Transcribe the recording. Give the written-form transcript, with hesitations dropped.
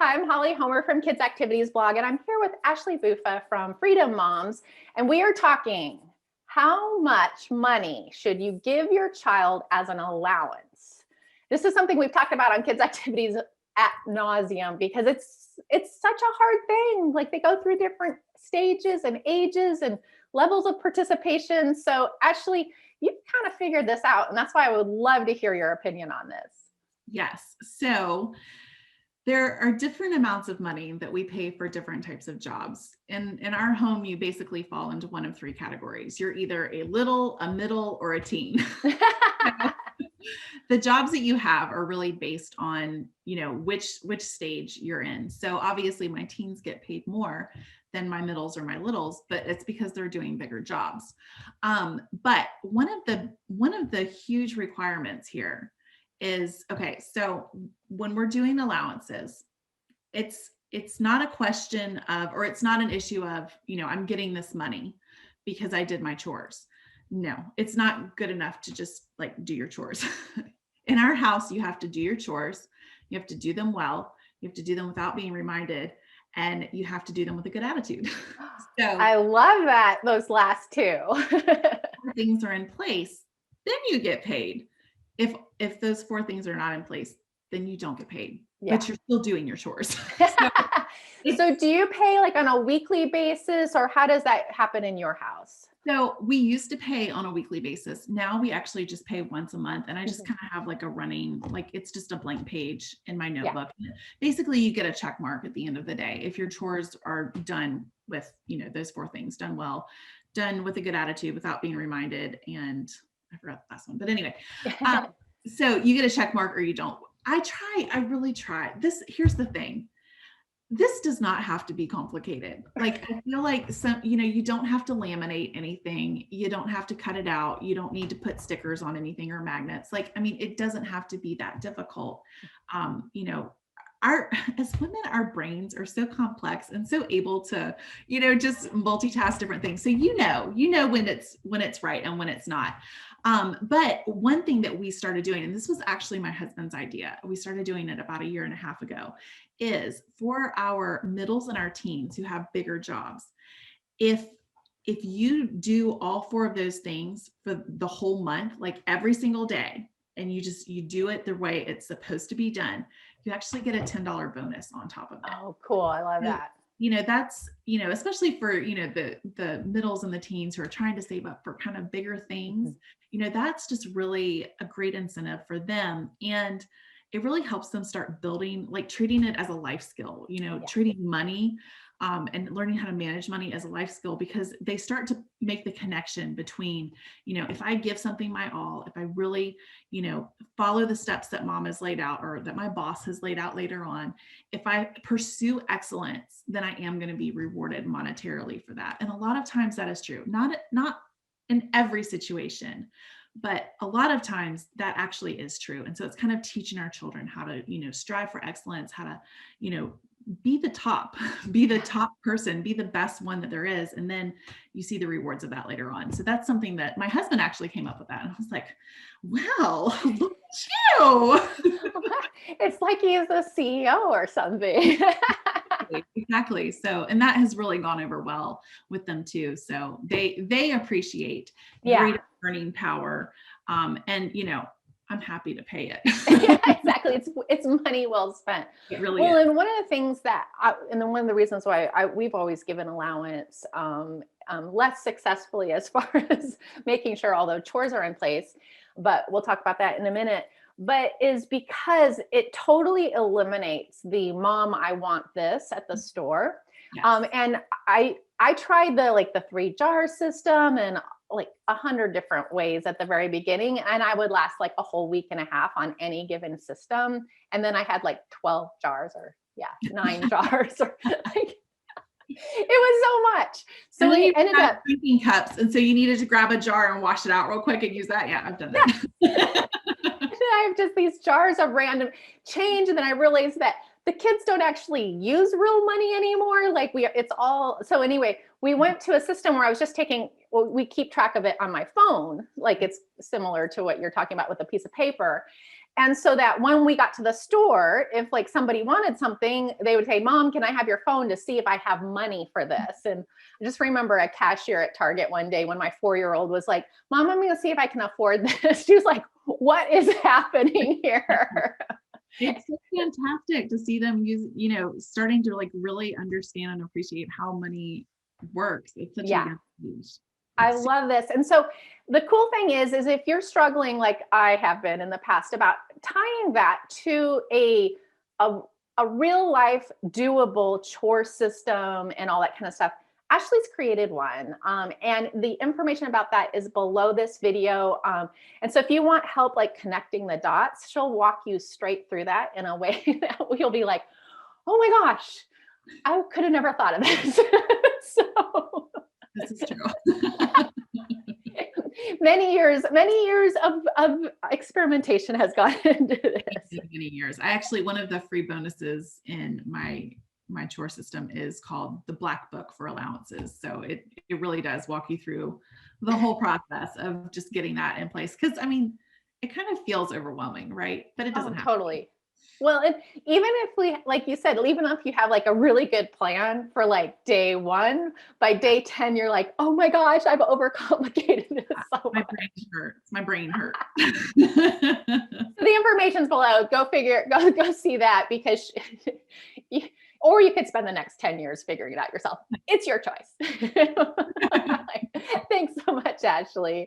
Hi, I'm Holly Homer from Kids Activities Blog, and I'm here with Ashley Buffa from Freedom Moms, and we are talking how much money should you give your child as an allowance? This is something we've talked about on Kids Activities at nauseum because it's such a hard thing. Like they go through different stages and ages and levels of participation. So, Ashley, you kind of figured this out, and that's why I would love to hear your opinion on this. Yes. So there are different amounts of money that we pay for different types of jobs. In our home, you basically fall into one of three categories. You're either a little, a middle, or a teen. The jobs that you have are really based on, which stage you're in. So obviously my teens get paid more than my middles or my littles, but it's because they're doing bigger jobs. But one of the huge requirements here is, okay, so when we're doing allowances, it's not a question of, or it's not an issue of, I'm getting this money because I did my chores. No, it's not good enough to just like do your chores. In our house, you have to do your chores. You have to do them well. You have to do them without being reminded, and you have to do them with a good attitude. So I love that, those last two. things are in place, then you get paid. If those four things are not in place, then you don't get paid, but you're still doing your chores. So do you pay like on a weekly basis, or how does that happen in your house? So we used to pay on a weekly basis. Now we actually just pay once a month. And I just Mhm. kind of have like a running, like it's just a blank page in my Yeah. notebook. Basically, you get a check mark at the end of the day. If your chores are done with, those four things, done well, done with a good attitude without being reminded. And I forgot the last one, but anyway. So you get a check mark or you don't. I really try. Here's the thing. This does not have to be complicated. Like, I feel like you don't have to laminate anything. You don't have to cut it out. You don't need to put stickers on anything or magnets. Like, I mean, it doesn't have to be that difficult. As women, our brains are so complex and so able to, just multitask different things. So, when it's right and when it's not. But one thing that we started doing, and this was actually my husband's idea, we started doing it about a year and a half ago, is for our middles and our teens who have bigger jobs. If you do all four of those things for the whole month, like every single day, and you do it the way it's supposed to be done, you actually get a $10 bonus on top of it. Oh, cool. I love that. That's, especially for, the middles and the teens who are trying to save up for kind of bigger things, that's just really a great incentive for them. And it really helps them start building, like treating it as a life skill, treating money and learning how to manage money as a life skill, because they start to make the connection between, if I give something my all, if I really, follow the steps that mom has laid out or that my boss has laid out later on, if I pursue excellence, then I am going to be rewarded monetarily for that. And a lot of times that is true, not in every situation, but a lot of times that actually is true. And so it's kind of teaching our children how to, strive for excellence, how to, be the top person, be the best one that there is. And then you see the rewards of that later on. So that's something that my husband actually came up with that. And I was like, wow, look at you. It's like he's a CEO or something. Exactly. So, and that has really gone over well with them too. So they appreciate great earning power. And I'm happy to pay it. Exactly. It's money well spent. It really is. And one of the things and then one of the reasons why we've always given allowance less successfully as far as making sure all the chores are in place, but we'll talk about that in a minute, but is because it totally eliminates the mom, I want this at the store. Yes. And I tried the 3-jar system and like 100 different ways at the very beginning. And I would last like a whole week and a half on any given system. And then I had like 12 jars or 9 jars or like, it was so much. So we ended up drinking cups. And so you needed to grab a jar and wash it out real quick and use that. Yeah, I've done that. I have just these jars of random change. And then I realized that the kids don't actually use real money anymore. So anyway, we went to a system where I was just we keep track of it on my phone. Like it's similar to what you're talking about with a piece of paper. And so that when we got to the store, if like somebody wanted something, they would say, Mom, can I have your phone to see if I have money for this? And I just remember a cashier at Target one day when my 4-year-old was like, Mom, I'm going to see if I can afford this. She was like, what is happening here? It's so fantastic to see them use, starting to like really understand and appreciate how money works. It's such a Yeah. young age. I It's love this. And so the cool thing is if you're struggling like I have been in the past about tying that to a, a real life doable chore system and all that kind of stuff, Ashley's created one. And the information about that is below this video. And so if you want help like connecting the dots, she'll walk you straight through that in a way that you'll be like, oh my gosh, I could have never thought of this. So this is true. many years of experimentation has gone into this. Many years. One of the free bonuses in my chore system is called the Black Book for Allowances. So it really does walk you through the whole process of just getting that in place. Because it kind of feels overwhelming, right? But it doesn't have to be. Totally. Well, even if we, like you said, even if you have like a really good plan for like day 1, by day 10, you're like, oh my gosh, I've overcomplicated this so much. My brain hurts. So the information's below. Go see that because, or you could spend the next 10 years figuring it out yourself. It's your choice. Thanks so much, Ashley.